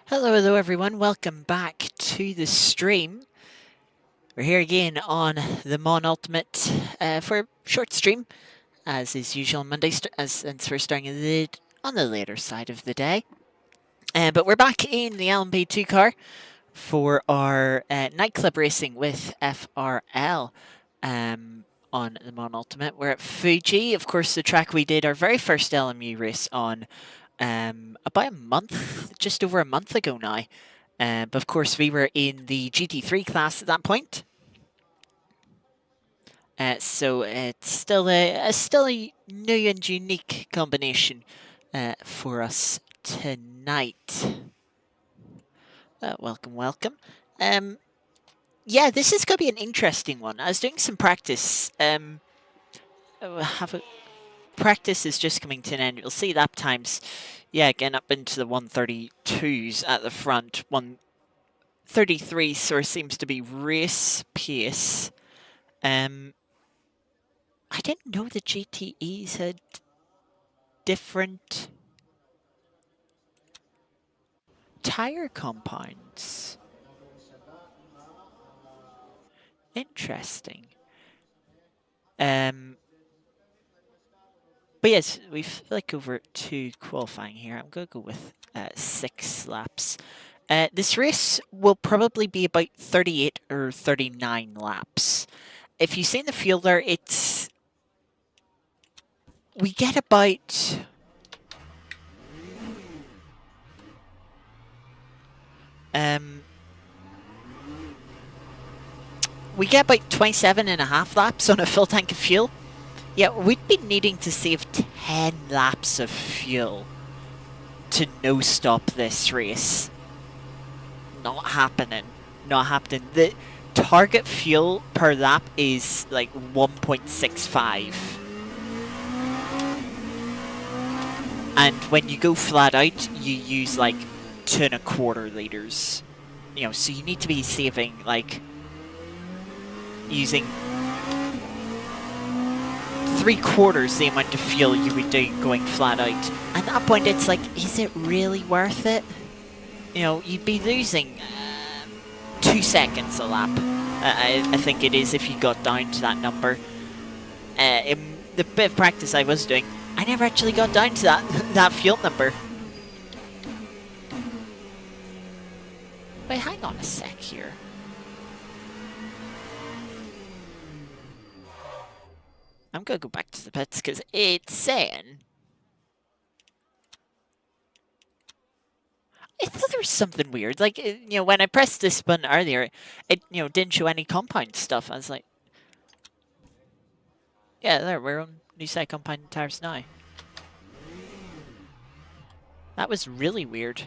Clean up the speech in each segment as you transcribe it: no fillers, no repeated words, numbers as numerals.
Hello everyone, welcome back to the stream. We're here again on the Mon Ultimate for a short stream, as is usual on Monday, since we're starting on the later side of the day. But we're back in the LMP2 car for our nightclub racing with FRL on the Mon Ultimate. We're at Fuji, of course, the track we did our very first LMU race on about a month, just over a month ago now. But of course, we were in the GT3 class at that point. So it's still a new and unique combination for us tonight. Welcome, welcome. Yeah, this is going to be an interesting one. I was doing some practice. Practice is just coming to an end. You'll see lap times, yeah, again up into the 132s at the front. 133 sort of seems to be race pace. I didn't know the GTEs had different tire compounds. Interesting. But yes, we flick over to qualifying here. I'm going to go with 6 laps. This race will probably be about 38 or 39 laps. If you've seen the fielder, we get about... we get about 27.5 laps on a full tank of fuel. Yeah, we'd be needing to save 10 laps of fuel to no-stop this race. Not happening. Not happening. The target fuel per lap is like 1.65. And when you go flat out, you use like 2.25 liters. You know, so you need to be saving like using 3/4 the amount of fuel you would do going flat out. And at that point, it's like, is it really worth it? You know, you'd be losing 2 seconds a lap. I think it is if you got down to that number. In the bit of practice I was doing, I never actually got down to that fuel number. Wait, hang on a sec here. I'm going to go back to the pits because it's saying... I thought there was something weird. Like, you know, when I pressed this button earlier, it, you know, didn't show any compound stuff. I was like... Yeah, there, we're on new side compound tires now. That was really weird.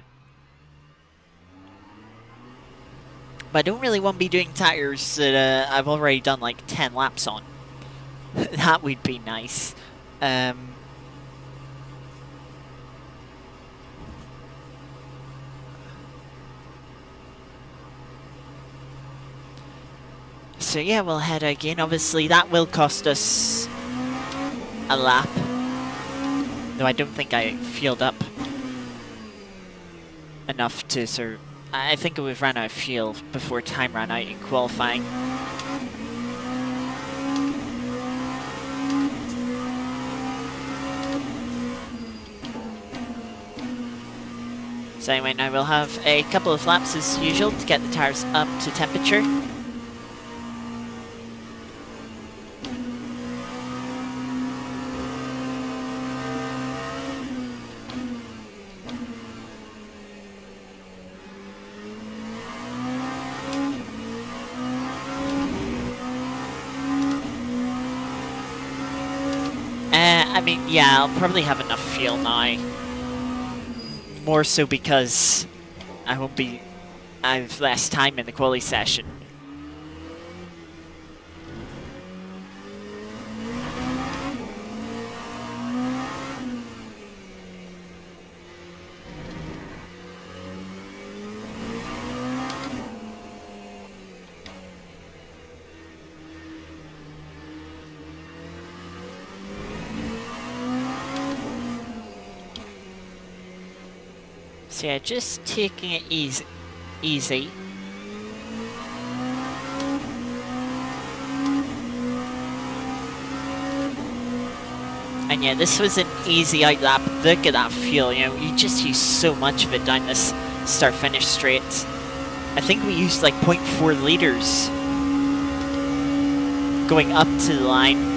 But I don't really want to be doing tires that I've already done like 10 laps on. That would be nice. So yeah, we'll head again. Obviously, that will cost us a lap. Though I don't think I fueled up enough to sort of... I think we've run out of fuel before time ran out in qualifying. So anyway, now we'll have a couple of laps as usual to get the tires up to temperature. I mean, yeah, I'll probably have enough fuel now. More so because I have less time in the quali session. So yeah, just taking it easy. And yeah, this was an easy out lap. Look at that fuel, you know, you just use so much of it down this start-finish straight. I think we used like 0.4 litres going up to the line.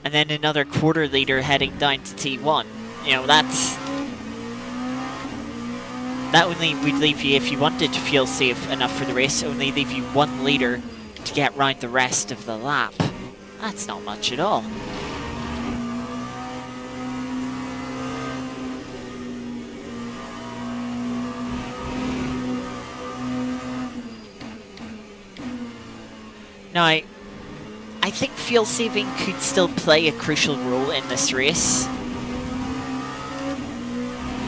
And then another quarter litre heading down to T1. You know, that only would leave you, if you wanted to feel safe enough for the race, only leave you 1 litre to get round the rest of the lap. That's not much at all. Now, I think fuel saving could still play a crucial role in this race.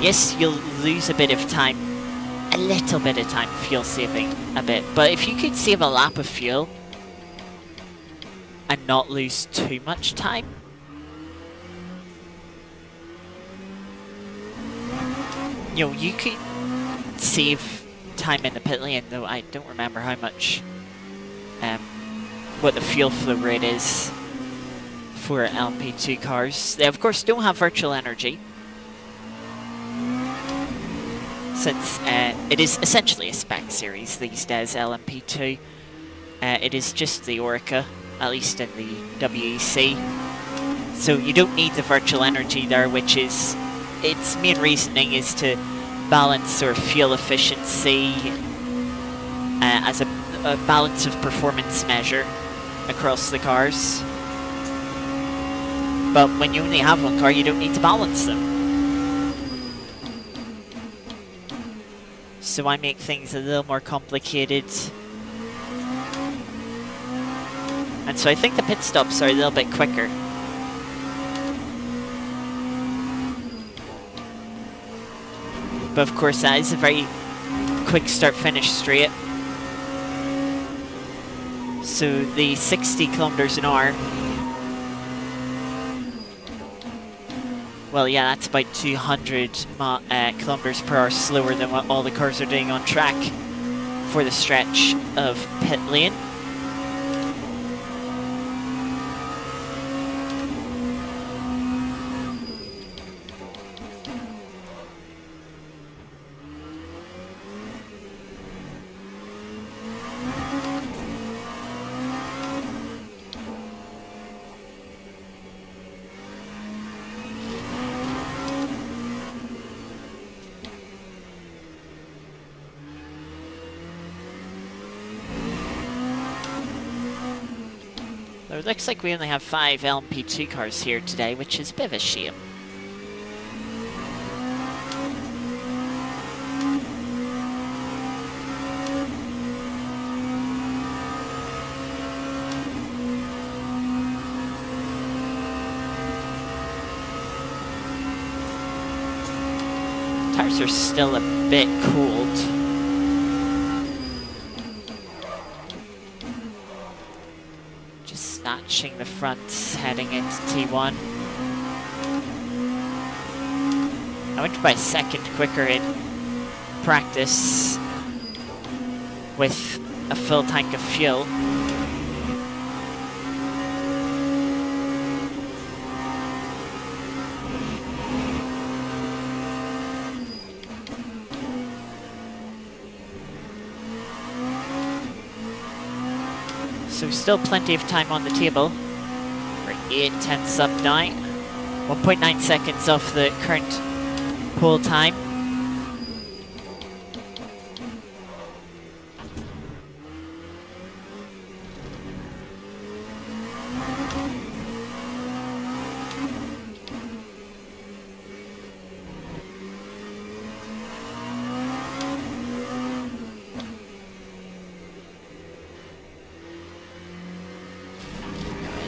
Yes, you'll lose a bit of time, a little bit of time fuel saving a bit, but if you could save a lap of fuel and not lose too much time, you know, you could save time in the pit lane, though I don't remember how much, what the fuel flow rate is for LMP2 cars. They of course don't have virtual energy, since it is essentially a spec series these days, LMP2. It is just the Orica, at least in the WEC. So you don't need the virtual energy there, which is, its main reasoning is to balance sort of fuel efficiency as a balance of performance measure across the cars. But when you only have one car, you don't need to balance them. So I make things a little more complicated. And so I think the pit stops are a little bit quicker. But of course that is a very quick start-finish straight. So the 60 kilometers an hour, well yeah, that's about 200 kilometers per hour slower than what all the cars are doing on track for the stretch of pit lane. It looks like we only have 5 LMP2 cars here today, which is a bit of a shame. Tires are still a bit cooled. Snatching the fronts, heading into T1. I went by a second quicker in practice with a full tank of fuel. So still plenty of time on the table. We're 8/10 up now. 1.9 seconds off the current pole time.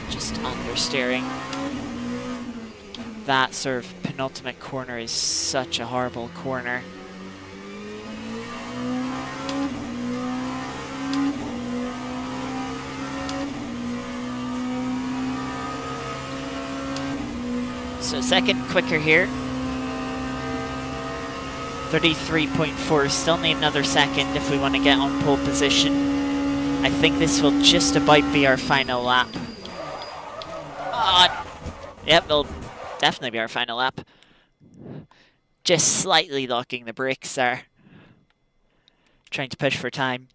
Just understeering. That sort of penultimate corner is such a horrible corner. So a second quicker here. 33.4, still need another second if we want to get on pole position. I think this will just about be our final lap. Yep, it'll definitely be our final lap. Just slightly locking the brakes there. Trying to push for time.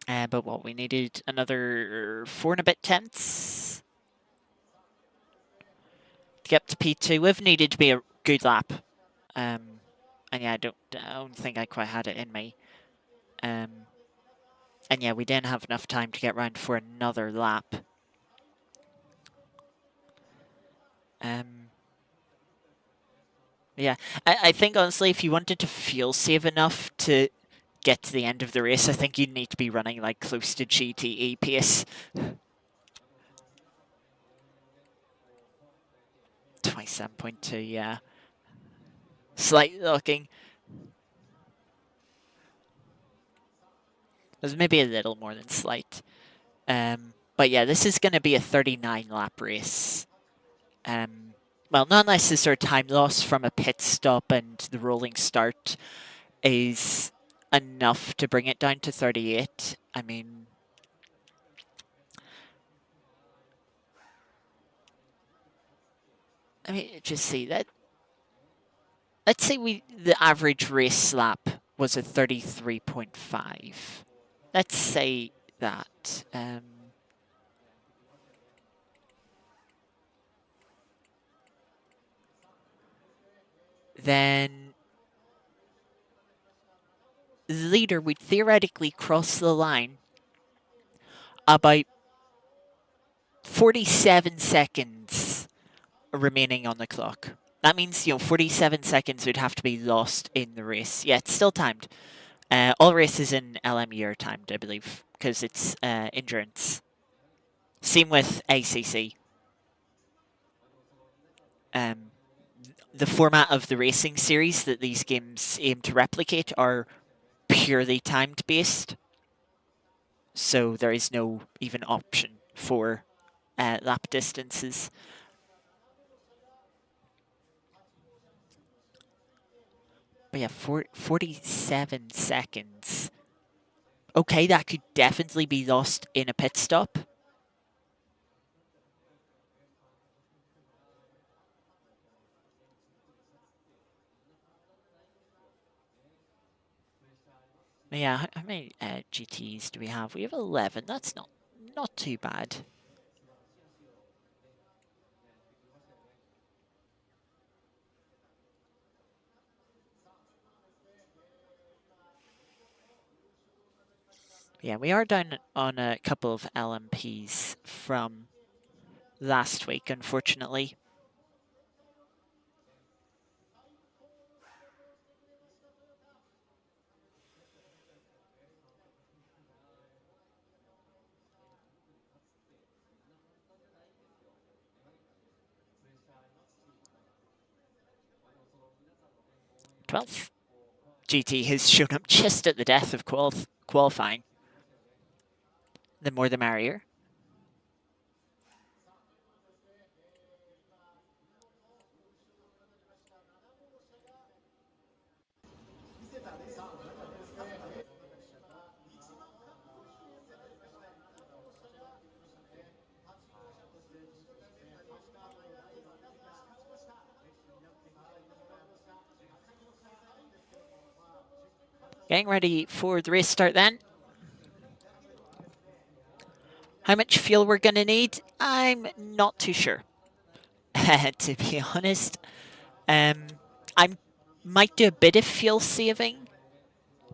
But what, we needed another 4 and a bit tenths to get up to P2. We've needed to be a good lap. And yeah, I don't think I quite had it in me. And yeah, we didn't have enough time to get round for another lap. Yeah, I think honestly, if you wanted to fuel save enough to get to the end of the race, I think you'd need to be running like close to GTE pace. 27.2, yeah. Slight locking. There's maybe a little more than slight. But yeah, this is going to be a 39 lap race. Well, not unless this sort of time loss from a pit stop and the rolling start is enough to bring it down to 38. I mean, just see that. Let's say the average race lap was a 33.5. Let's say that. Then the leader would theoretically cross the line about 47 seconds remaining on the clock. That means, 47 seconds would have to be lost in the race. Yeah, it's still timed. All races in LME are timed, I believe, because it's endurance. Same with ACC. The format of the racing series that these games aim to replicate are purely timed based. So there is no even option for lap distances. But yeah, 47 seconds. Okay, that could definitely be lost in a pit stop. Yeah, how many GTEs do we have? We have 11. That's not too bad. Yeah, we are down on a couple of LMPs from last week, unfortunately. Twelfth GT has shown up just at the death of qualifying. The more the merrier. Getting ready for the race start then. How much fuel we're going to need? I'm not too sure, to be honest. I might do a bit of fuel saving,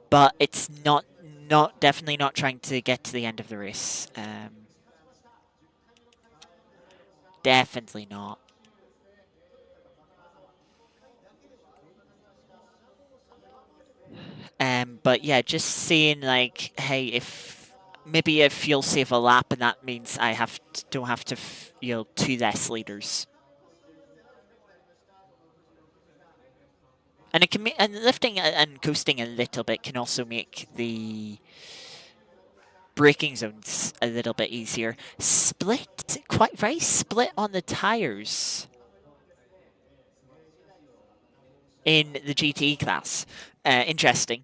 but it's definitely not trying to get to the end of the race. Definitely not. But yeah, just saying like, hey, if maybe a fuel save a lap, and that means I don't have to, 2 less liters. And it can and lifting and coasting a little bit can also make the braking zones a little bit easier. Very split on the tires. in the GTE class. Interesting.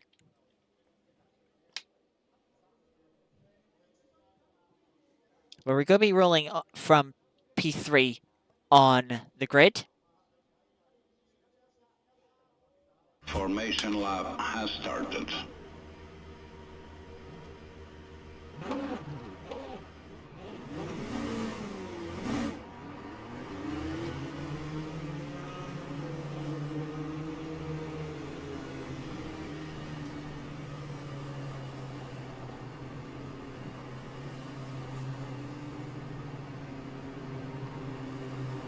Well, we're going to be rolling from P3 on the grid. Formation lab has started.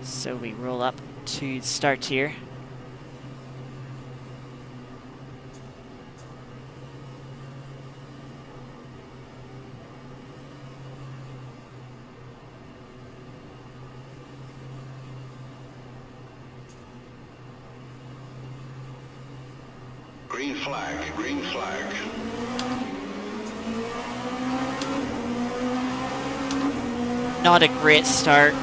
So we roll up to start here. Green flag, green flag. Not a great start.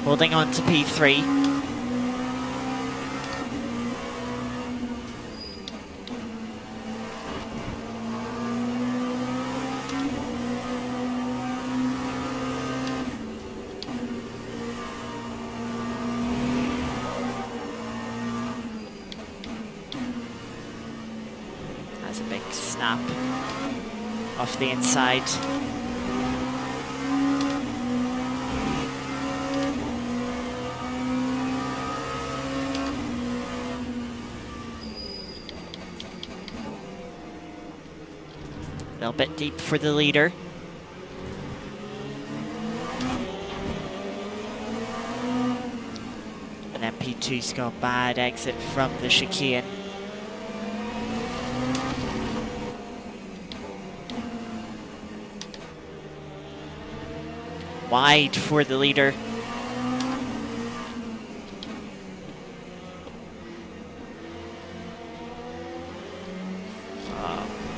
Holding on to P3. That's a big snap off the inside. A little bit deep for the leader. And then P2's got a bad exit from the chicane. Wide for the leader.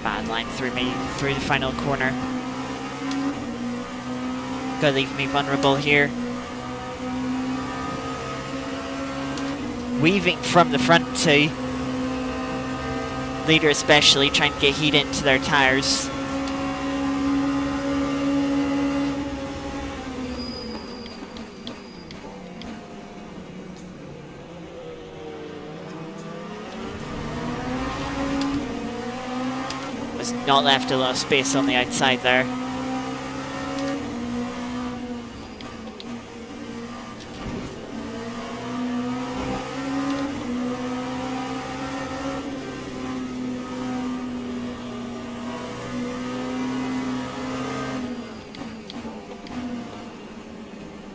Bad line through me, through the final corner. Gonna leave me vulnerable here. Weaving from the front too. Leader especially trying to get heat into their tires. Not left a lot of space on the outside there.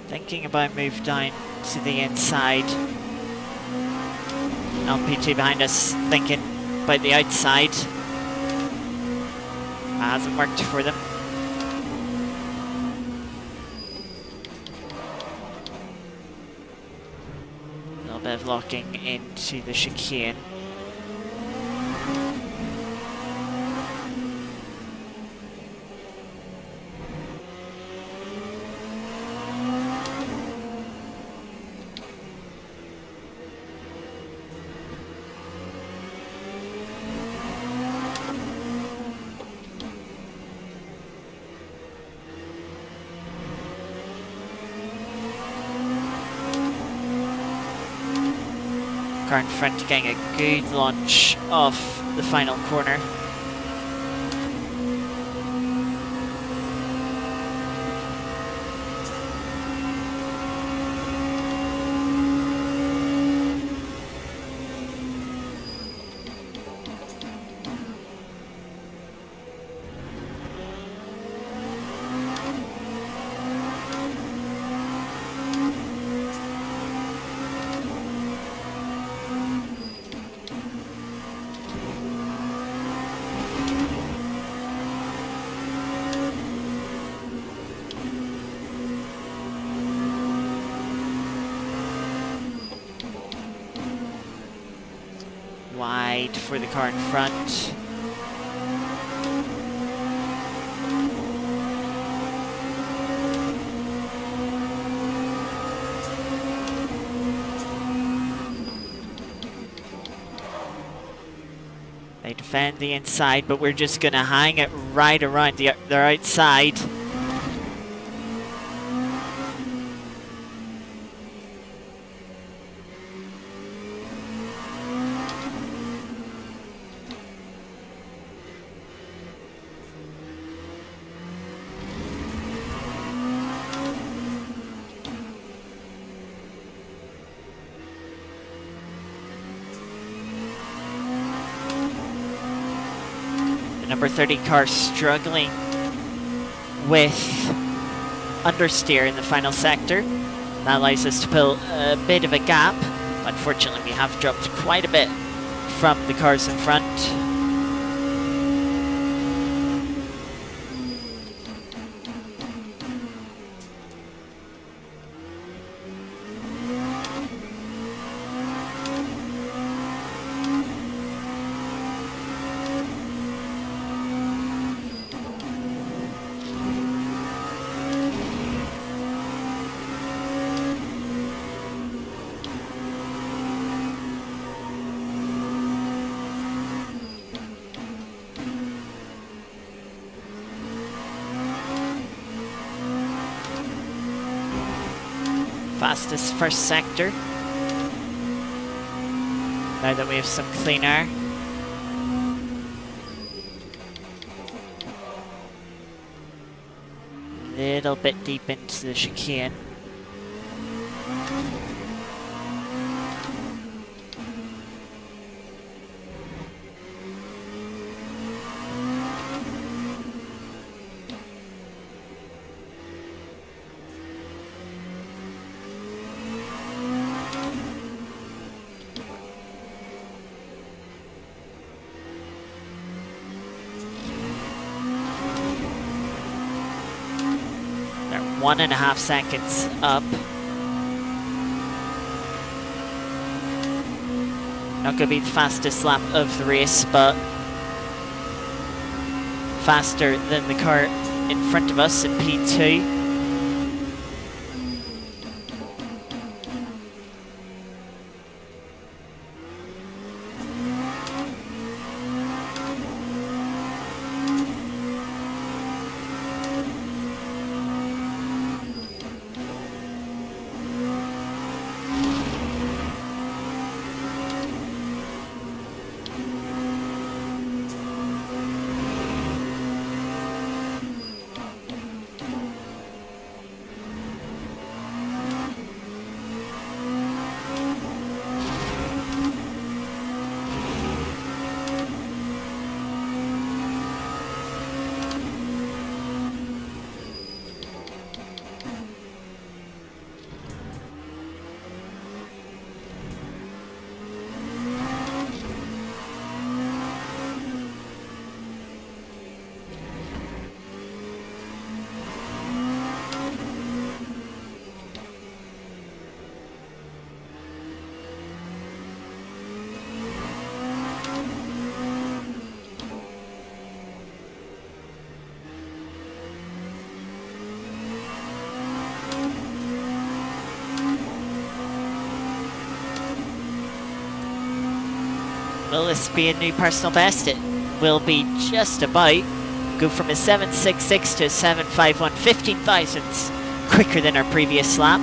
Thinking about move down to the inside. LP2 behind us thinking about the outside. Hasn't worked for them. A little bit of locking into the chicane. Car in front getting a good launch off the final corner. wide for the car in front. They defend the inside, but we're just going to hang it right around their outside. Number 30 car struggling with understeer in the final sector. That allows us to pull a bit of a gap. Unfortunately, we have dropped quite a bit from the cars in front. Fastest first sector. Now that we have some clean air. Little bit deep into the chicane. They're 1.5 seconds up. Not going to be the fastest lap of the race, but faster than the car in front of us in P2. Will this be a new personal best? It will be just about. Go from a 7.66 to a 7.51, 15 thousandths quicker than our previous lap.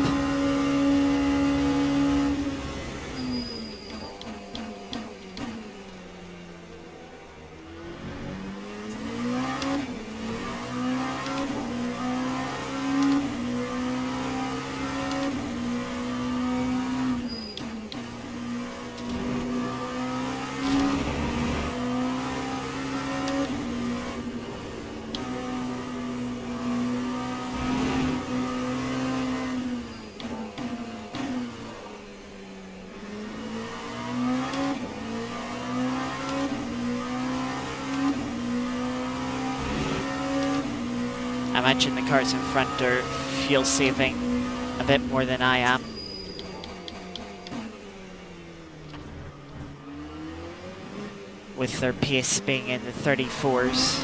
I imagine the cars in front are fuel saving a bit more than I am. with their pace being in the 34s.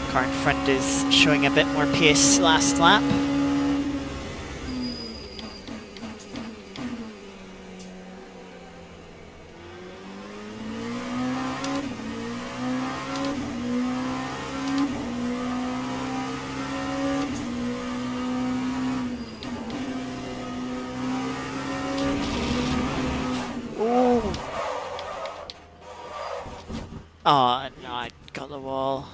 Car in front is showing a bit more pace last lap. Ooh. Oh no, I got the wall.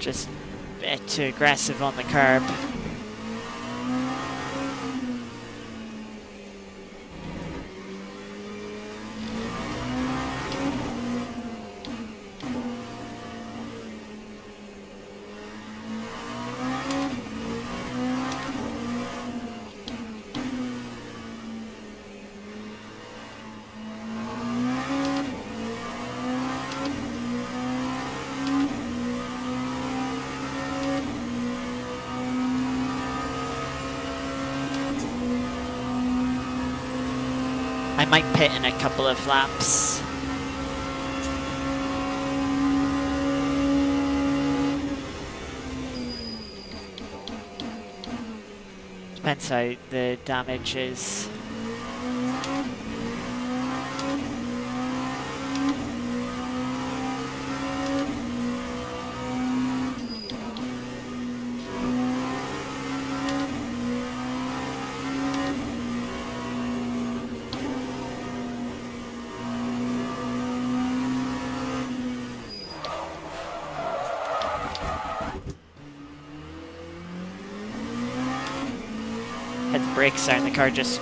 Just a bit too aggressive on the curb. I might pit in a couple of laps. Depends how the damage is. Hit the brakes there and the car just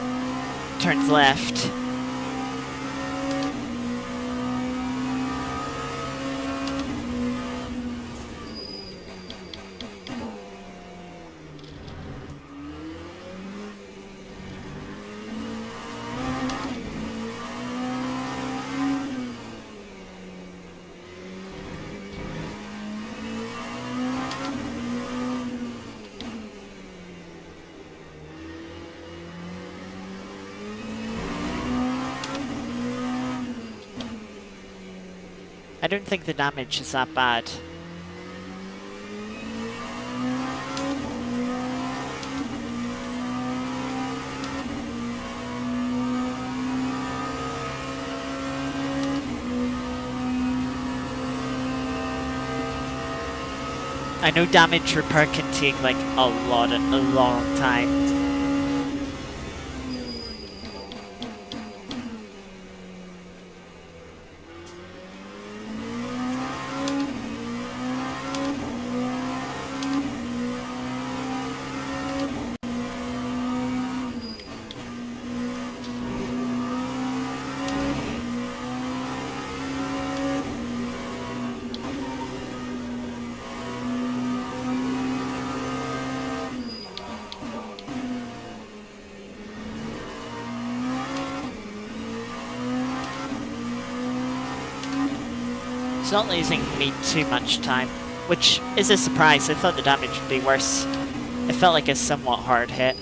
turns left. I don't think the damage is that bad. I know damage repair can take like a long time. It's not losing me too much time, which is a surprise. I thought the damage would be worse. It felt like a somewhat hard hit.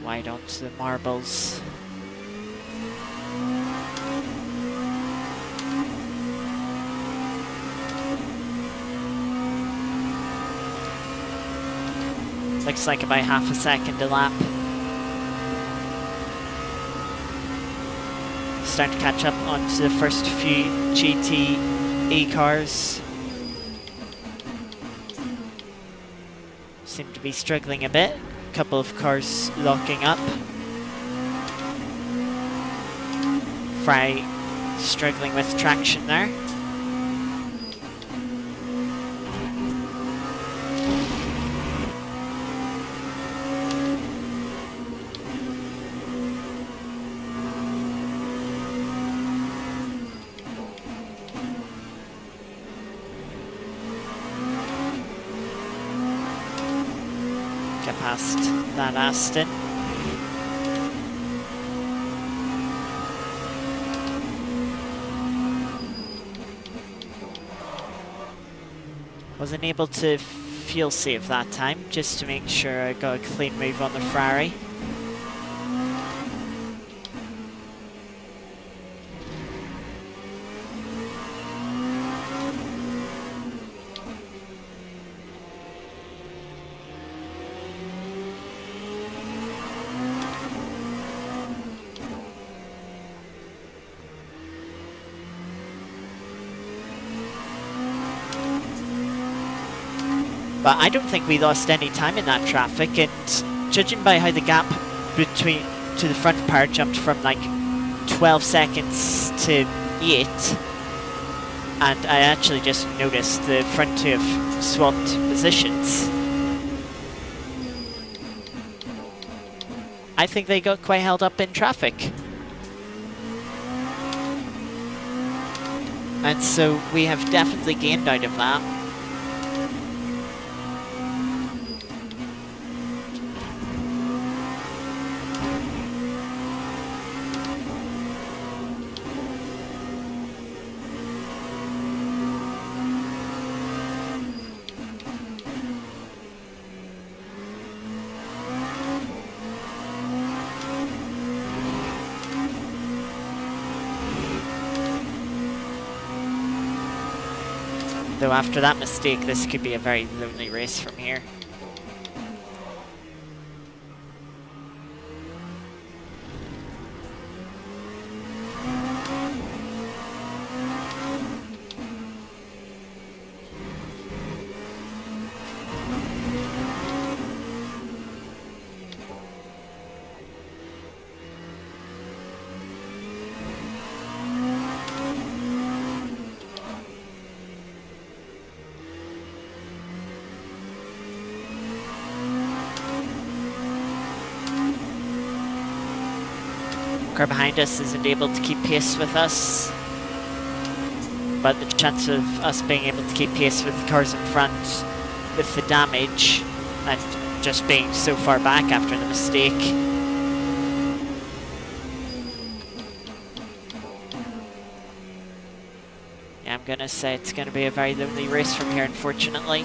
wide onto the marbles. Looks like about half a second a lap. Starting to catch up onto the first few GTE cars. Seem to be struggling a bit. A couple of cars locking up. Fry struggling with traction there. Get past that Aston. Wasn't able to fuel save that time, just to make sure I got a clean move on the Ferrari. But I don't think we lost any time in that traffic, and judging by how the gap between to the front part jumped from like 12 seconds to 8, and I actually just noticed the front two have swapped positions. I think they got quite held up in traffic. And so we have definitely gained out of that. Though after that mistake, this could be a very lonely race from here. Car behind us isn't able to keep pace with us, but the chance of us being able to keep pace with the cars in front with the damage and just being so far back after the mistake. Yeah, I'm gonna say it's gonna be a very lonely race from here, unfortunately.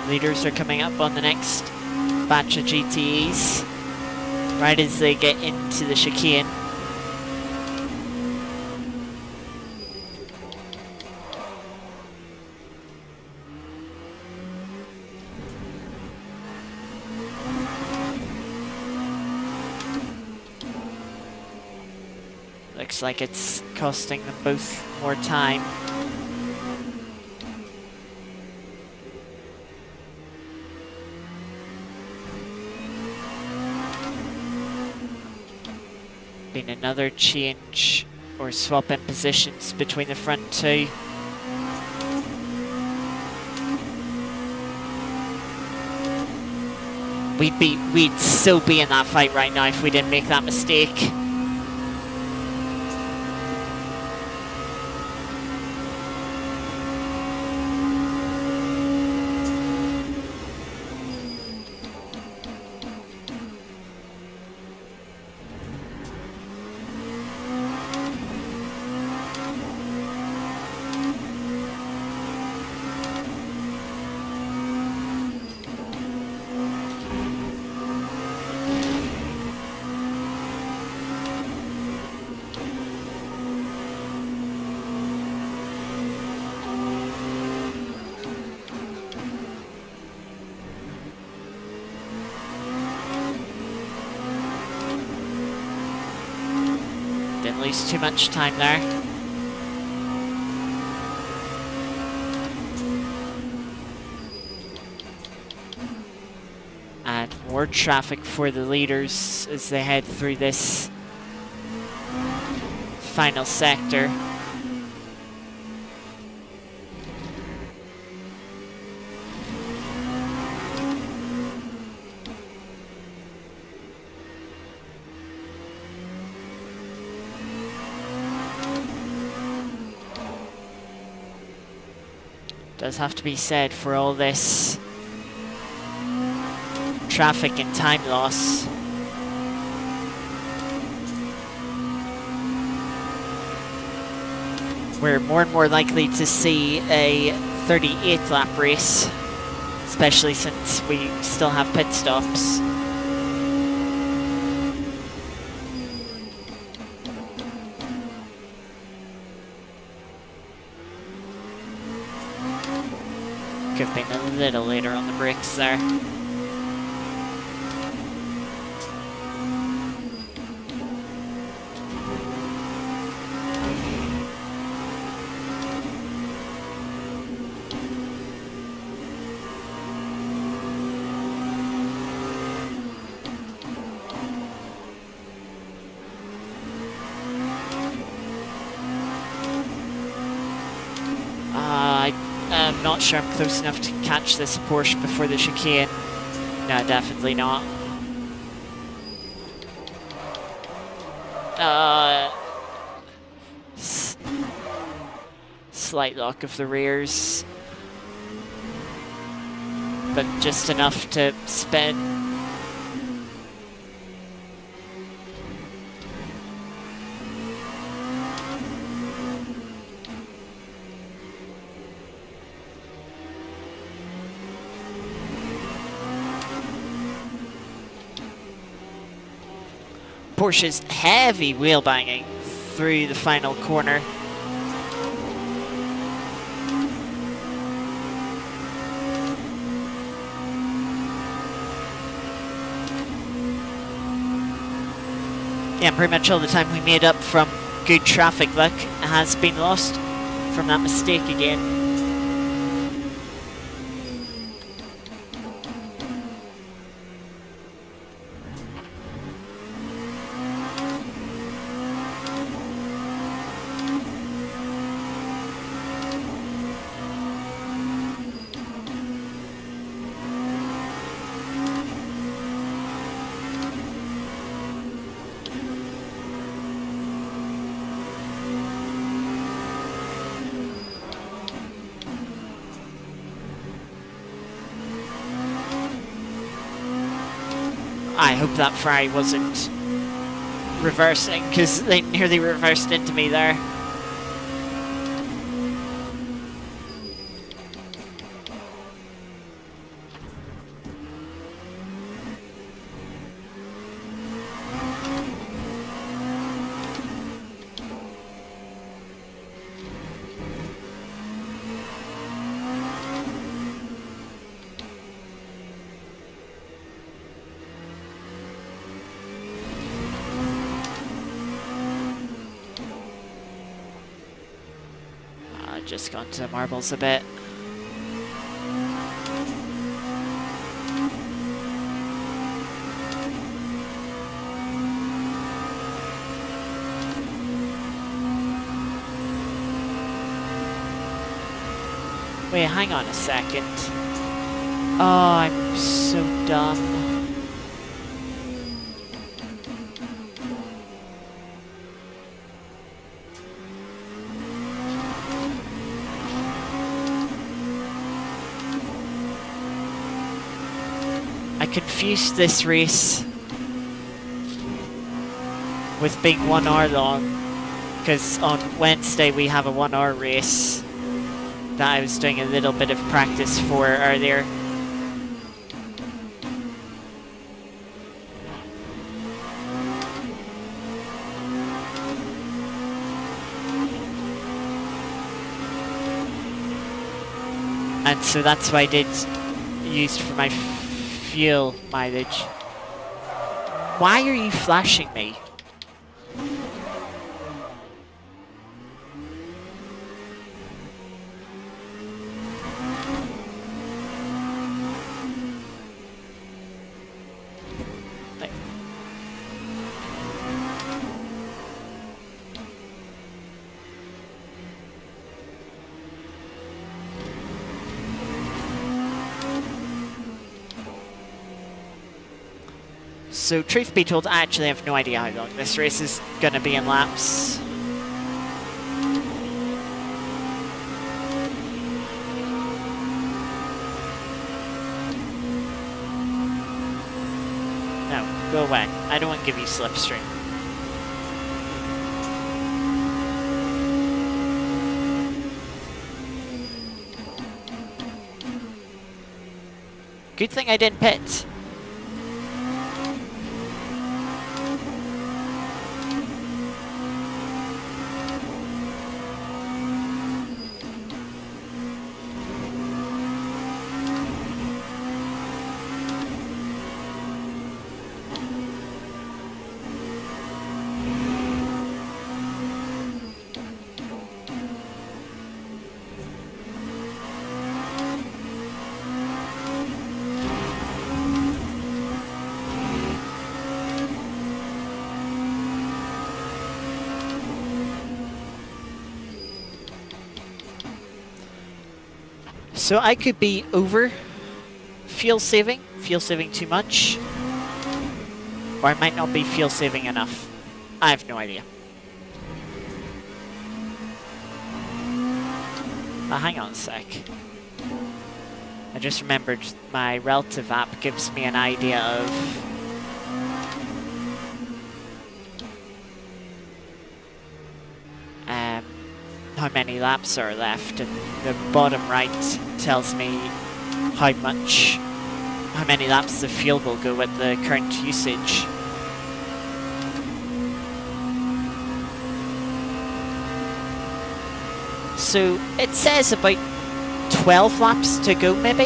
Leaders are coming up on the next batch of GTEs right as they get into the chicane. Looks like it's costing them both more time. Been another change or swap in positions between the front two. We'd still be in that fight right now if we didn't make that mistake. Didn't lose too much time there. And more traffic for the leaders as they head through this final sector. Does have to be said, for all this traffic and time loss, we're more and more likely to see a 38th lap race, especially since we still have pit stops. Could have been a little later on the brakes there. I'm not sure I'm close enough to catch this Porsche before the chicane. No, definitely not. Slight lock of the rears, but just enough to spin. Porsche's heavy wheel banging through the final corner. Yeah, pretty much all the time we made up from good traffic luck has been lost from that mistake again. I hope that Ferrari wasn't reversing, because they nearly reversed into me there. Just gone to the marbles a bit. Wait, hang on a second. Oh, I'm so dumb. Confused this race with being 1 hour long, because on Wednesday we have a 1 hour race that I was doing a little bit of practice for earlier. And so that's what I did used for my fuel mileage. Why are you flashing me? So truth be told, I actually have no idea how long this race is going to be in laps. No, go away. I don't want to give you slipstream. Good thing I didn't pit. So I could be over fuel saving too much, or I might not be fuel saving enough. I have no idea. Hang on a sec. I just remembered my relative app gives me an idea of how many laps are left, and the bottom right tells me how many laps the fuel will go at the current usage. So it says about 12 laps to go maybe?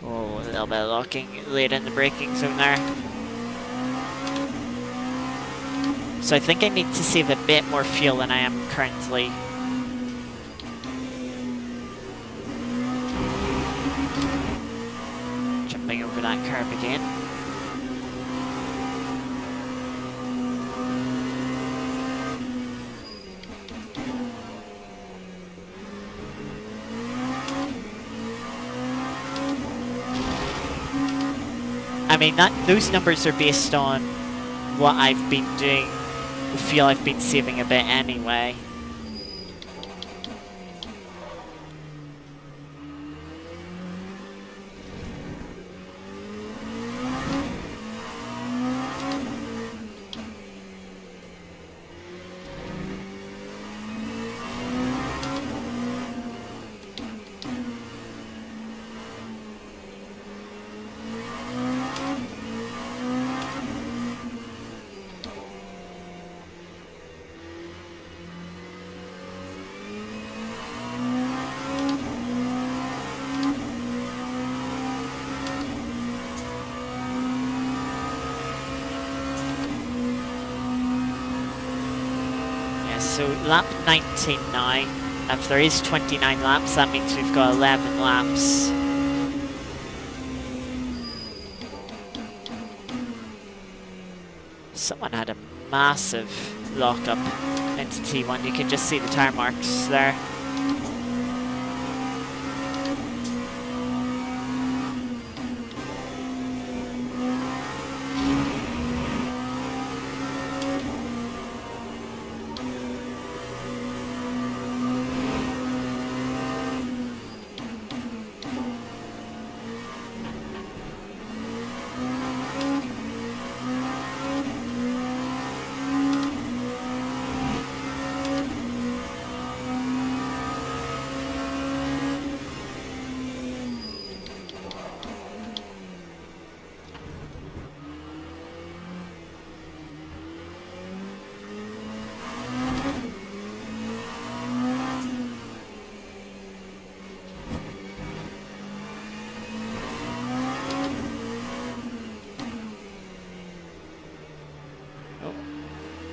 Oh, a little bit of locking late in the braking zone there. So I think I need to save a bit more fuel than I am currently. Jumping over that curb again. I mean, those numbers are based on what I've been doing. I feel I've been saving a bit anyway. So lap 19 now. If there is 29 laps, that means we've got 11 laps. Someone had a massive lockup into T1. You can just see the tire marks there.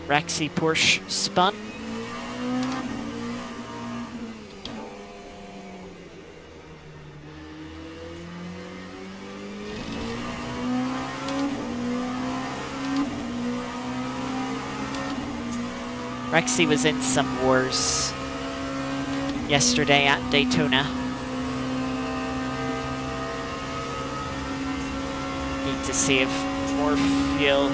Rexy Porsche spun. Rexy was in some wars yesterday at Daytona. need to save more fuel.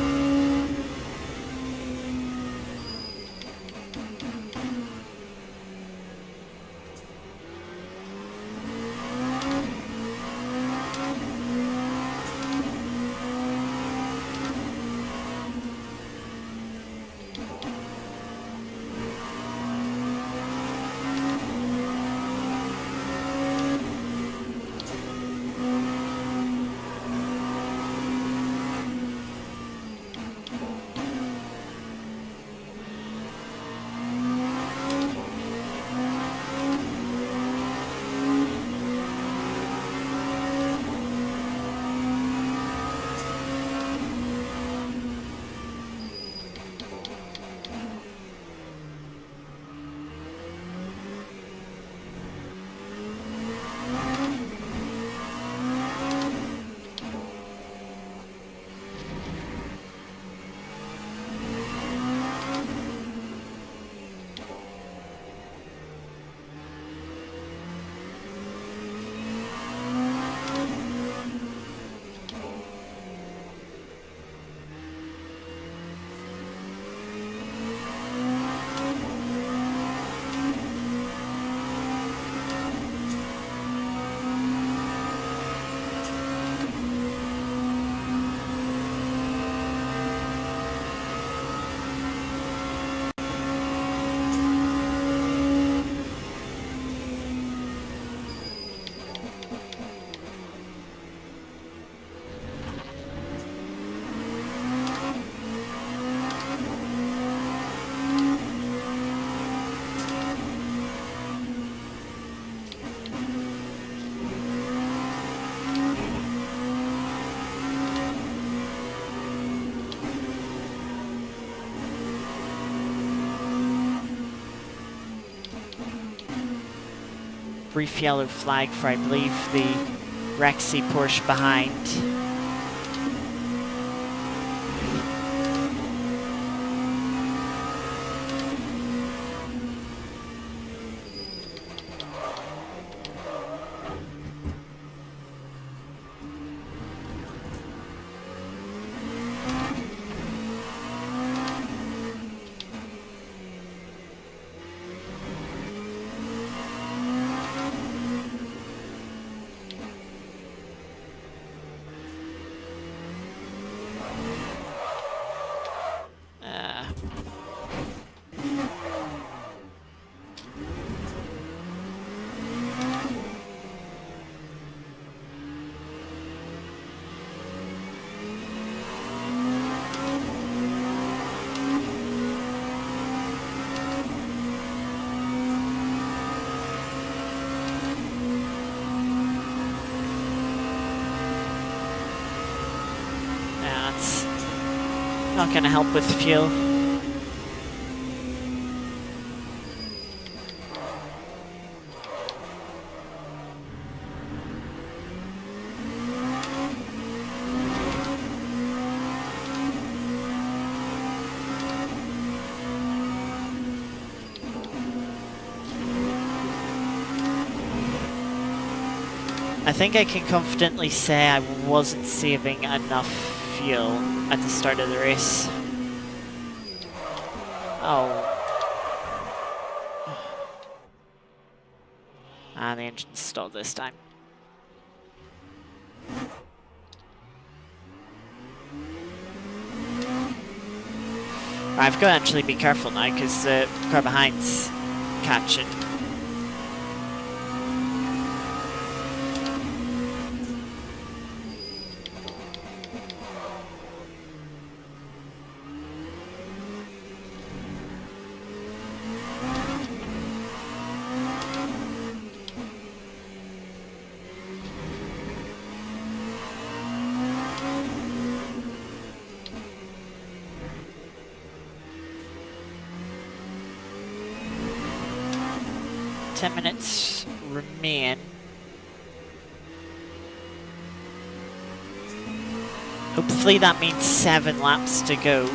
Brief yellow flag for, I believe, the Rexy Porsche behind. Not gonna help with fuel. I think I can confidently say I wasn't saving enough fuel at the start of the race. Oh. The engine stalled this time. I've got to actually be careful now because the car behind's catching. Minutes remain. Hopefully that means 7 laps to go,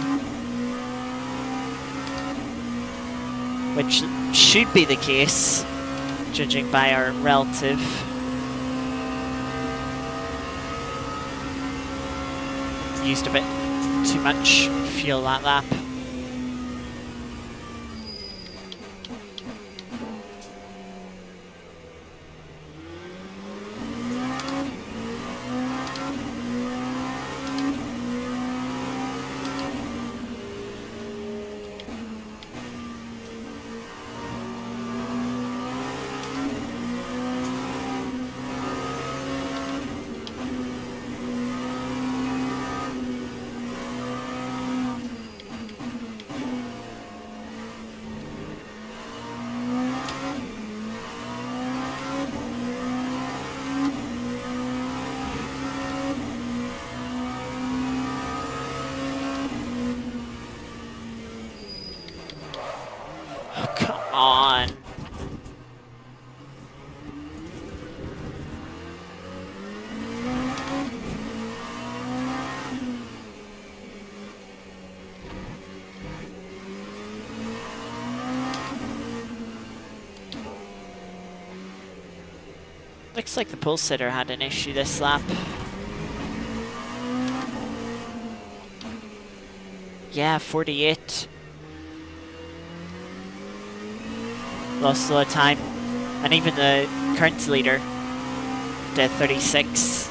which should be the case, judging by our relative. used a bit too much fuel that lap. Come on. Looks like the pole sitter had an issue this lap. Yeah, 48. Lost a lot of time. And even the current leader did 36.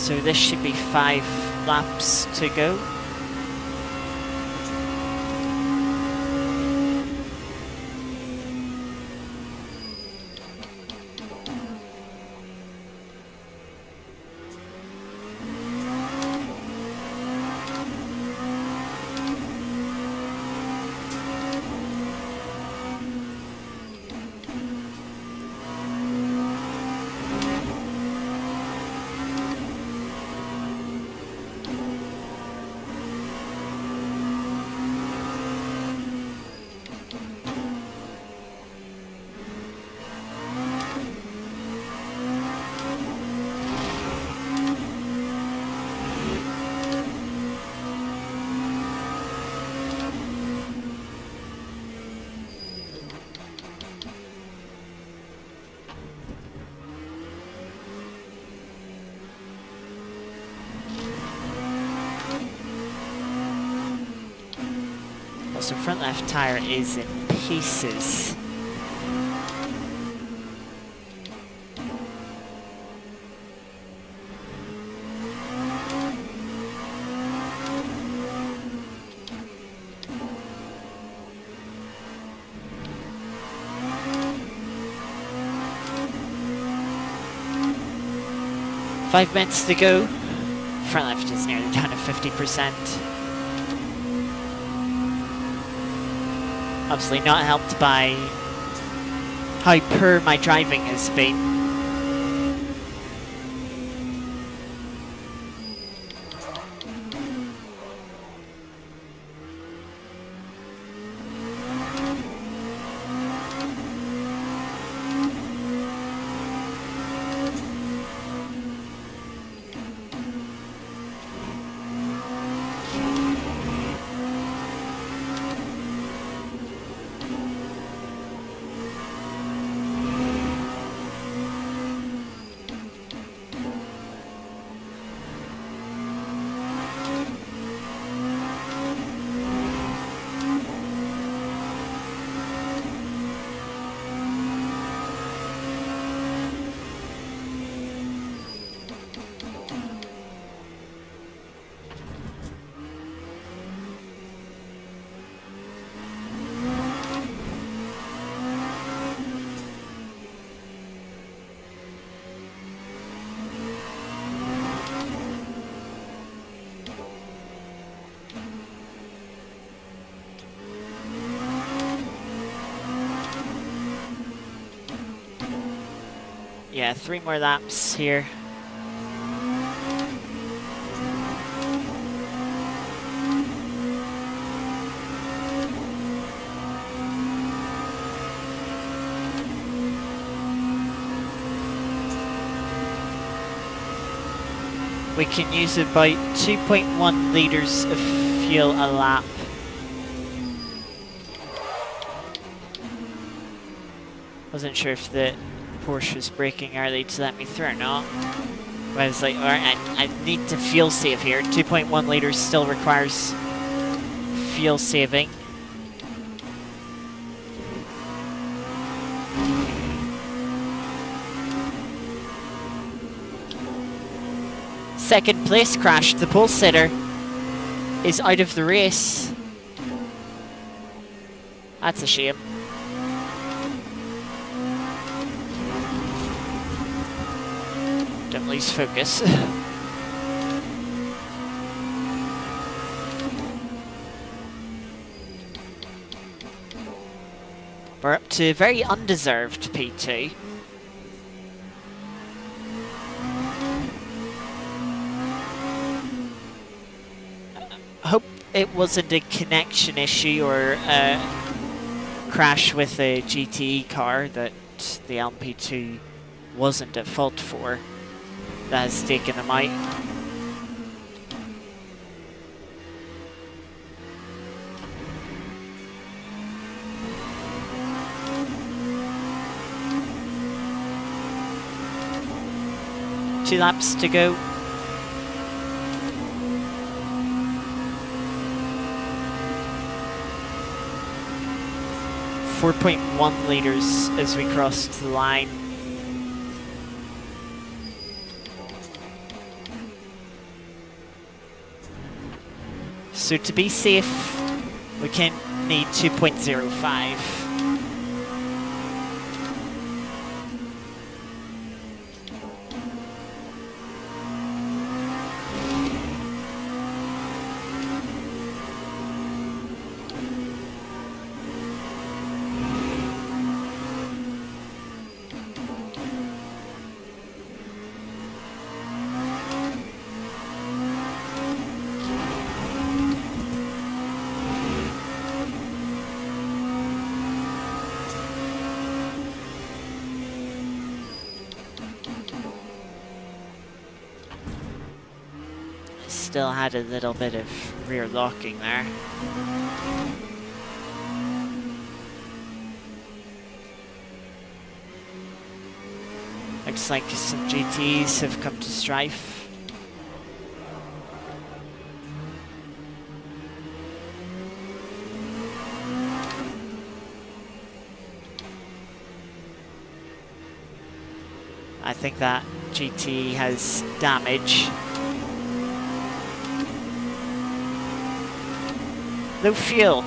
So this should be 5 laps to go. So front left tire is in pieces. Five minutes to go. Front left is nearly down to 50%. Obviously not helped by how poor my driving has been. yeah, 3 more laps here. We can use about 2.1 litres of fuel a lap. Wasn't sure if the Porsche was braking early to let me through or not. But I was like, alright, I need to fuel save here. 2.1 litres still requires fuel saving. Second place crashed. The pole sitter is out of the race. That's a shame. Don't lose focus. We're up to a very undeserved P2. I hope it wasn't a connection issue or a crash with a GTE car that the LMP2 wasn't at fault for that has taken them out. Two laps to go. .1 litres as we crossed the line. So to be safe, we can need 2.05. Still had a little bit of rear locking there. Looks like some GTEs have come to strife. I think that GTE has damage. No fuel.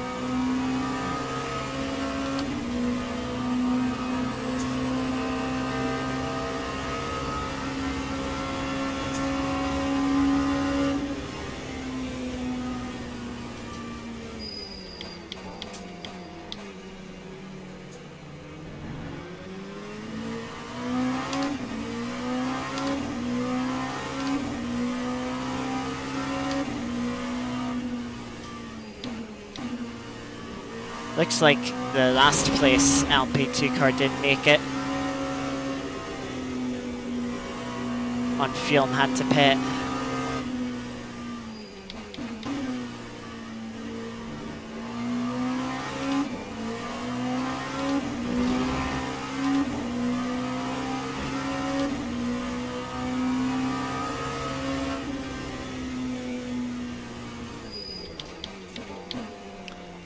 Looks like the last place LP2 car didn't make it on fuel and had to pit.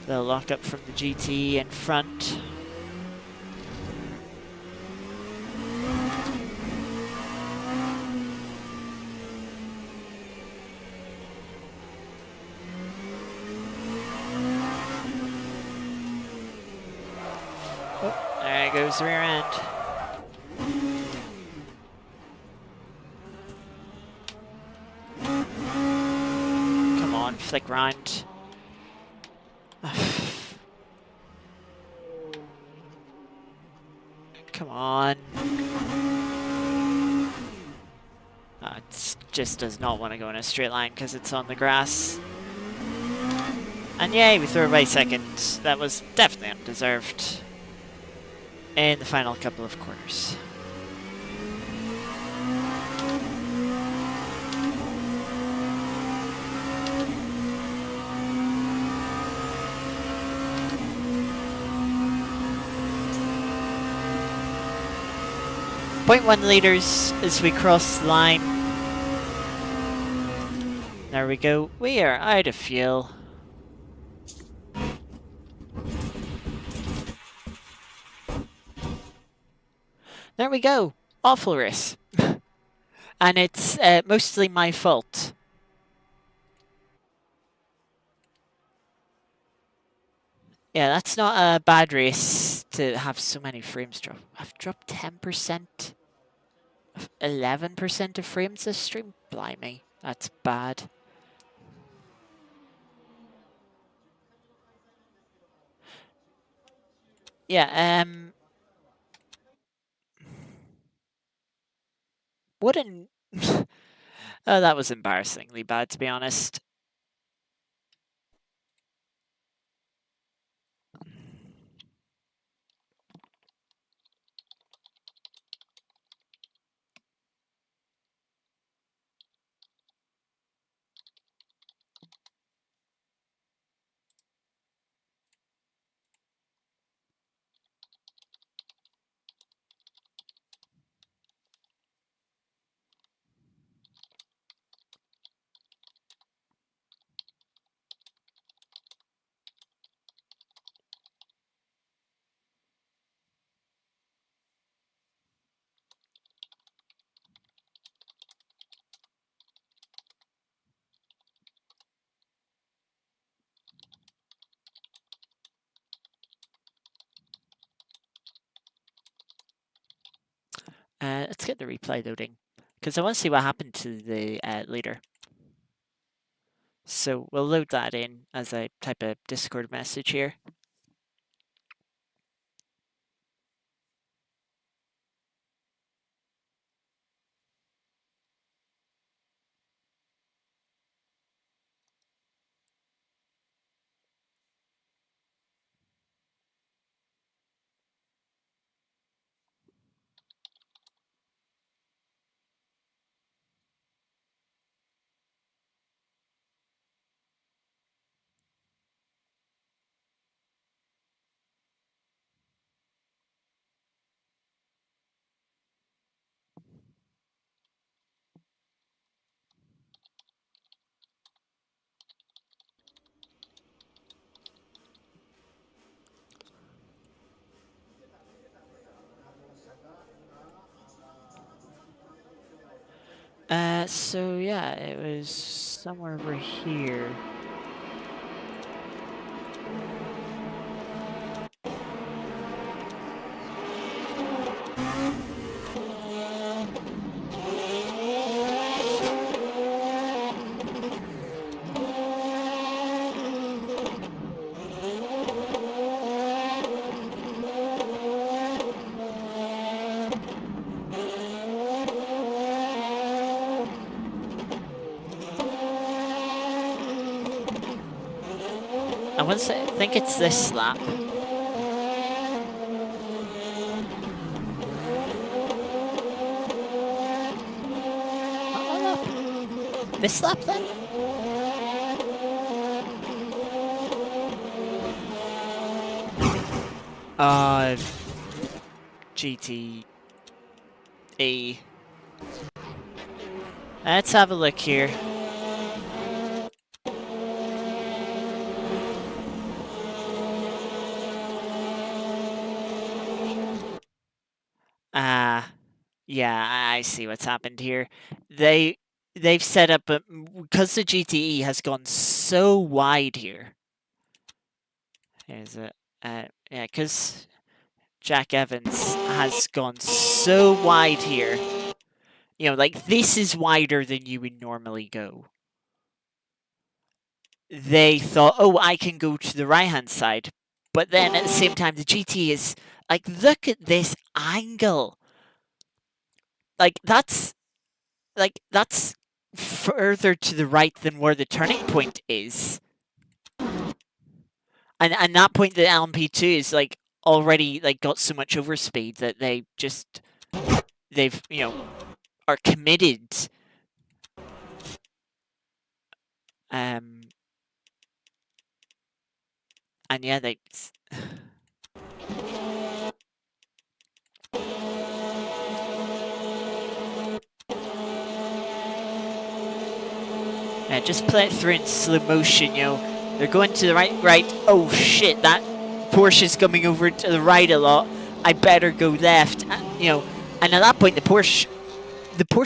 They'll lock up from the GT in front. Oh, there goes the rear end. Come on, flick round. Come on. just does not want to go in a straight line because it's on the grass. And yay, we threw away second. That was definitely undeserved in the final couple of quarters. .1 liters as we cross the line. There we go. We are out of fuel. There we go. Awful race. And it's mostly my fault. Yeah, that's not a bad race to have so many frames drop. I've dropped 10%, 11% of frames this stream. Blimey, that's bad. Yeah, what an... oh, that was embarrassingly bad, to be honest. Let's get the replay loading, because I want to see what happened to the leader. So we'll load that in as I type a Discord message here. So yeah, it was somewhere over here. I want to say, I think it's this lap. This lap then? GTE. Let's have a look here. Yeah, I see what's happened here. They've set up because the GTE has gone so wide here. Is it? Yeah, because Jack Evans has gone so wide here. You know, like this is wider than you would normally go. They thought, oh, I can go to the right-hand side. But then at the same time, the GT is like, look at this angle. Like that's further to the right than where the turning point is. And that point, the LMP2 is like already like got so much overspeed that they've are committed. Um, and yeah, they. Yeah, just play it through in slow motion. They're going to the right. Right. Oh shit! That Porsche's coming over to the right a lot. I better go left. And at that point, the Porsche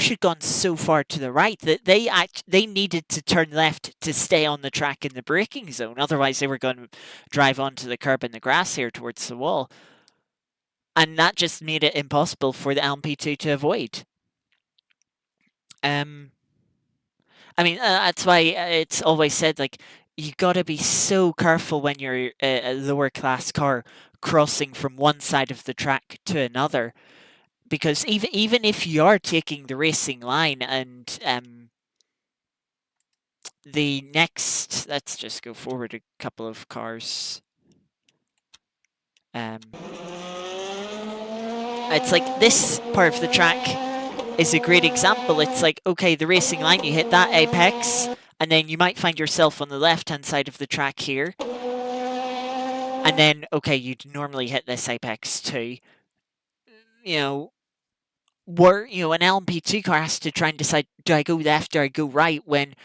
had gone so far to the right that they needed to turn left to stay on the track in the braking zone. Otherwise, they were going to drive onto the curb and the grass here towards the wall, and that just made it impossible for the LMP2 to avoid. I mean, that's why it's always said like you got to be so careful when you're a lower class car crossing from one side of the track to another, because even if you are taking the racing line and the next, let's just go forward a couple of cars. It's like this part of the track is a great example. It's like, okay, the racing line, you hit that apex, and then you might find yourself on the left-hand side of the track here. And then, okay, you'd normally hit this apex too. Where, an LMP2 car has to try and decide, do I go left or I go right when,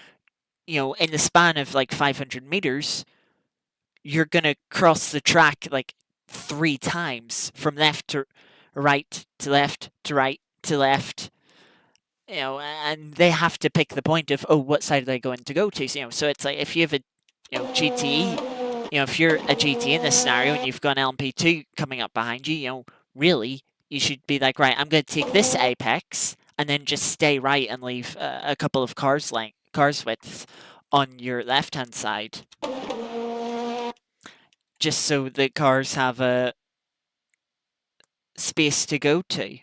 in the span of like 500 meters, you're going to cross the track like 3 times from left to right to left to right to left. And they have to pick the point of, oh, what side are they going to go to? So it's like if you have a GTE, if you're a GT in this scenario and you've got an LMP2 coming up behind you, really you should be like, right, I'm going to take this apex and then just stay right and leave a couple of cars width on your left hand side, just so the cars have a space to go to.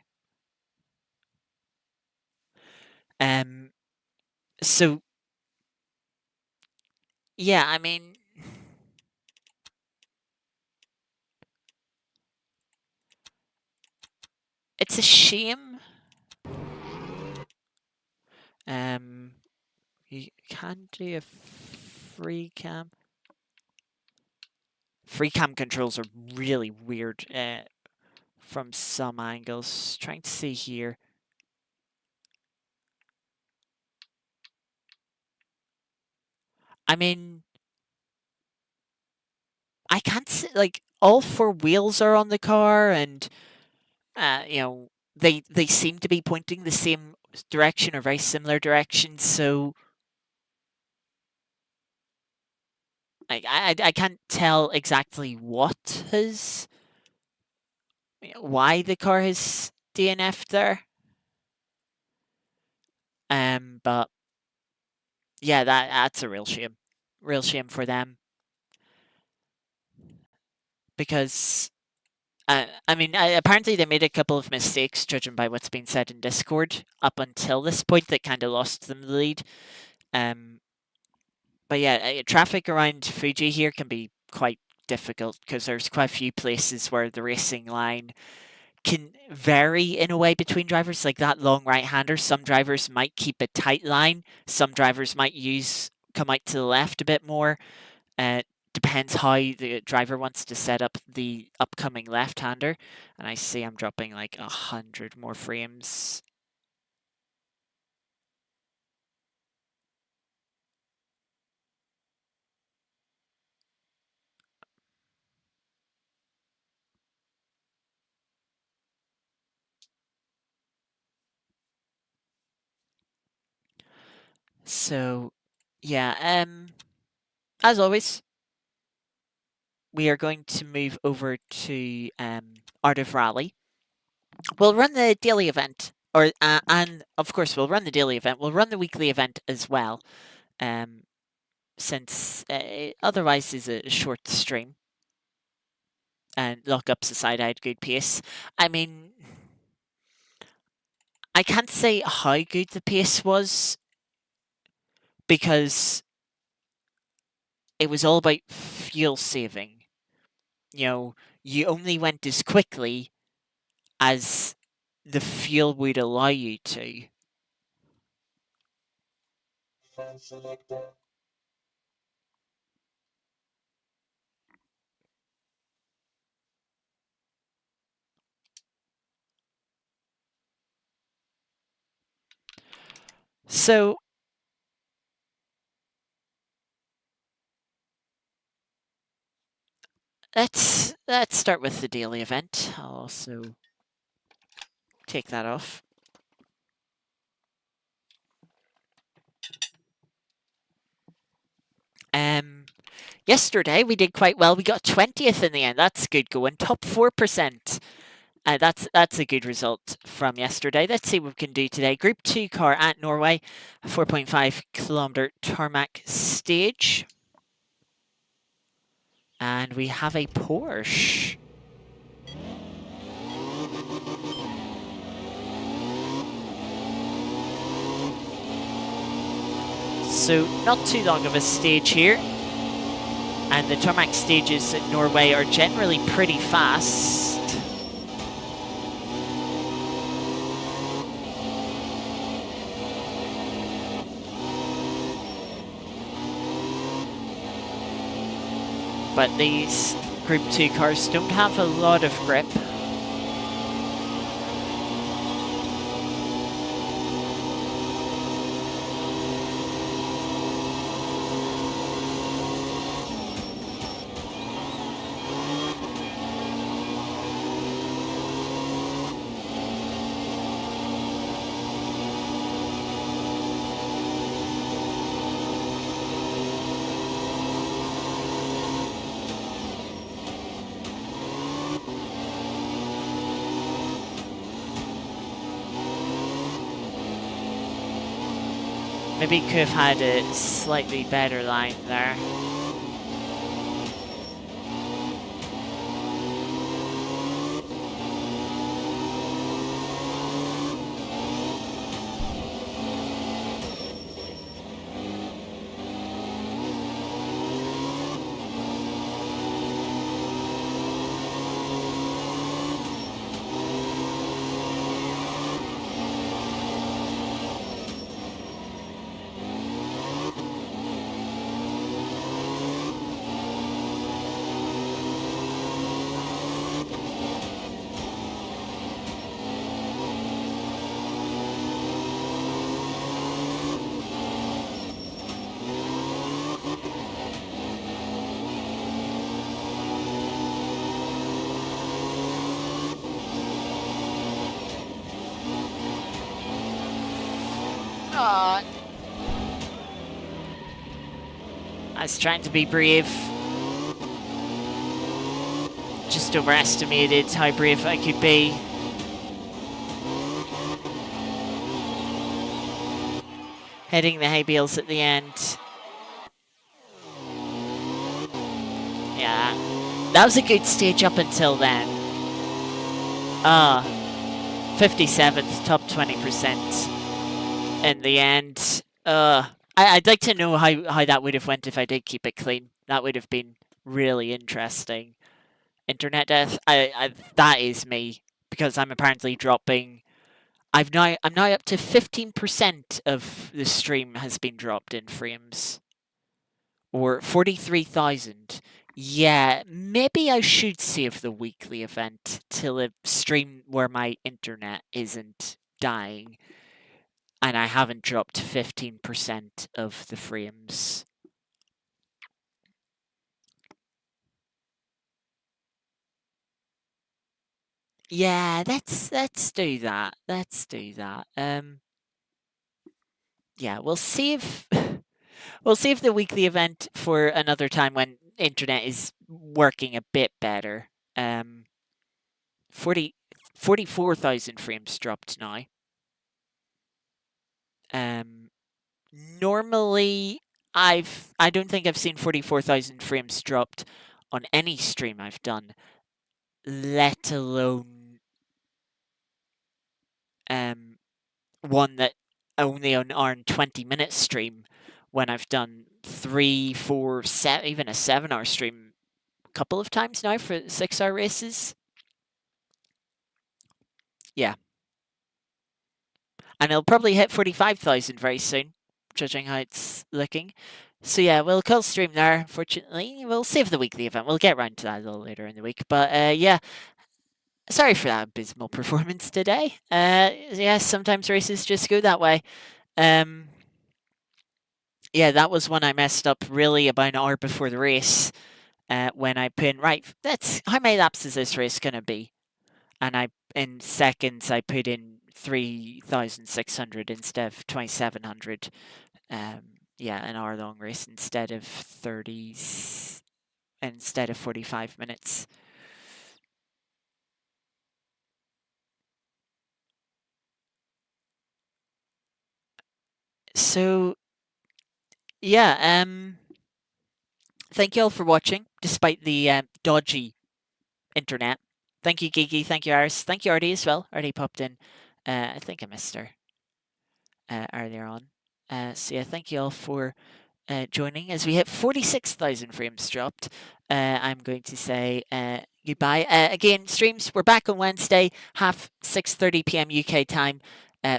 So yeah, I mean, it's a shame. You can do a free cam. Free cam controls are really weird from some angles. Trying to see here. I mean, I can't see, like, all 4 wheels are on the car, and they seem to be pointing the same direction or very similar directions. So I can't tell exactly why the car has DNF'd there. But yeah, that's a real shame. Real shame for them. Because, I mean, apparently they made a couple of mistakes, judging by what's been said in Discord, up until this point that kind of lost them the lead. But yeah, traffic around Fuji here can be quite difficult because there's quite a few places where the racing line can vary in a way between drivers. Like that long right-hander, some drivers might keep a tight line, some drivers might come out to the left a bit more. Depends how the driver wants to set up the upcoming left-hander. And I see I'm dropping like 100 more frames. So, yeah, as always, we are going to move over to Art of Rally. We'll run the daily event, and of course we'll run the daily event. We'll run the weekly event as well, since otherwise is a short stream. And lockups aside, I had good pace. I mean, I can't say how good the pace was because it was all about fuel saving. You know, you only went as quickly as the fuel would allow you to. So let's start with the daily event. I'll also take that off. Yesterday we did quite well. We got 20th in the end. That's good going. Top 4%. That's a good result from yesterday. Let's see what we can do today. Group 2 car at Norway, 4.5 kilometer tarmac stage. And we have a Porsche. So not too long of a stage here. And the tarmac stages in Norway are generally pretty fast. But these Group 2 cars don't have a lot of grip. Maybe could have had a slightly better line there. I was trying to be brave. Just overestimated how brave I could be. Hitting the hay bales at the end. Yeah, that was a good stage up until then. 57th, top 20% in the end. I'd like to know how that would have went if I did keep it clean. That would have been really interesting. Internet death, that is me, because I'm apparently dropping. I'm now up to 15% of the stream has been dropped in frames, or 43,000. Yeah, maybe I should save the weekly event till a stream where my internet isn't dying and I haven't dropped 15% of the frames. Yeah, let's do that. Let's do that. Yeah, we'll save we'll save the weekly event for another time when internet is working a bit better. 44,000 frames dropped now. Normally I don't think I've seen 44,000 frames dropped on any stream I've done, let alone one that only on our 20-minute stream when I've done 3, 4, 7, even a 7-hour stream a couple of times now for 6-hour races. Yeah. And it'll probably hit 45,000 very soon, judging how it's looking. So yeah, we'll call stream there. Unfortunately, we'll save the weekly event. We'll get around to that a little later in the week. But yeah, sorry for that abysmal performance today. Yeah, sometimes races just go that way. Yeah, that was when I messed up really about an hour before the race. When I put in, right, that's how many laps is this race gonna be? And in seconds I put in 3,600 instead of 2,700. Yeah, an hour long race instead of 45 minutes. So yeah, thank you all for watching, despite the dodgy internet. Thank you, Gigi. Thank you, Iris. Thank you, Artie, as well. Artie popped in. I think I missed her earlier on. So yeah, thank you all for joining. As we hit 46,000 frames dropped, I'm going to say goodbye. Again, streams, we're back on Wednesday, 6:30 p.m. UK time.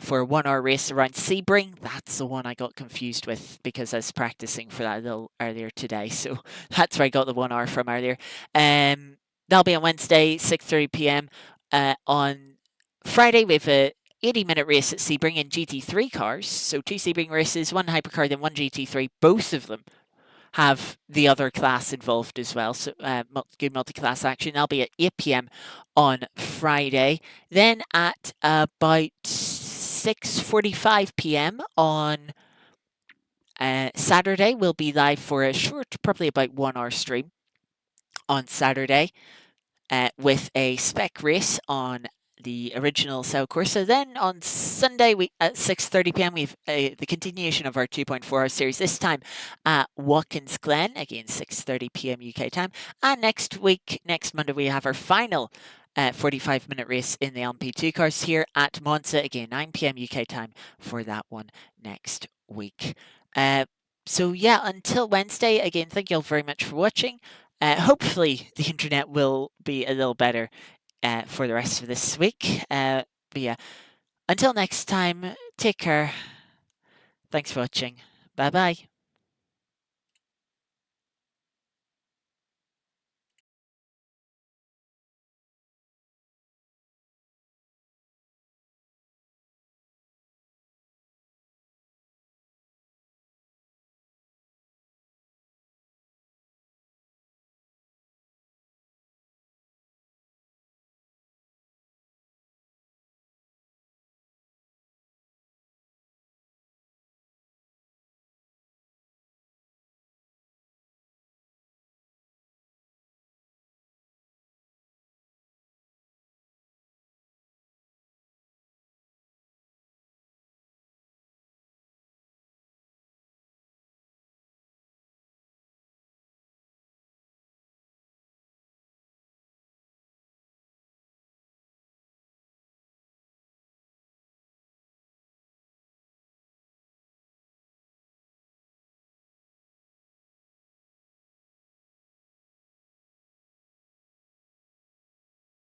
For a 1-hour race around Sebring. That's the one I got confused with because I was practicing for that a little earlier today. So that's where I got the 1 hour from earlier. That'll be on Wednesday, 6:30 p.m. On Friday, we have a 80-minute race at Sebring in GT3 cars. So 2 Sebring races, 1 hypercar, then 1 GT3. Both of them have the other class involved as well. So good multi-class action. That'll be at 8 p.m. on Friday. Then at about 6:45 p.m. on Saturday, we'll be live for a short, probably about 1 hour stream on Saturday with a spec race on the original Sao Corsa. Then on Sunday at 6:30 p.m. we've the continuation of our 2.4-hour series. This time at Watkins Glen, again 6:30 p.m. UK time. And next Monday, we have our final 45-minute race in the LMP2 cars here at Monza, again 9 p.m. UK time for that one next week. So yeah, until Wednesday, again, thank you all very much for watching. Hopefully the internet will be a little better for the rest of this week. But yeah, until next time, take care. Thanks for watching. Bye bye.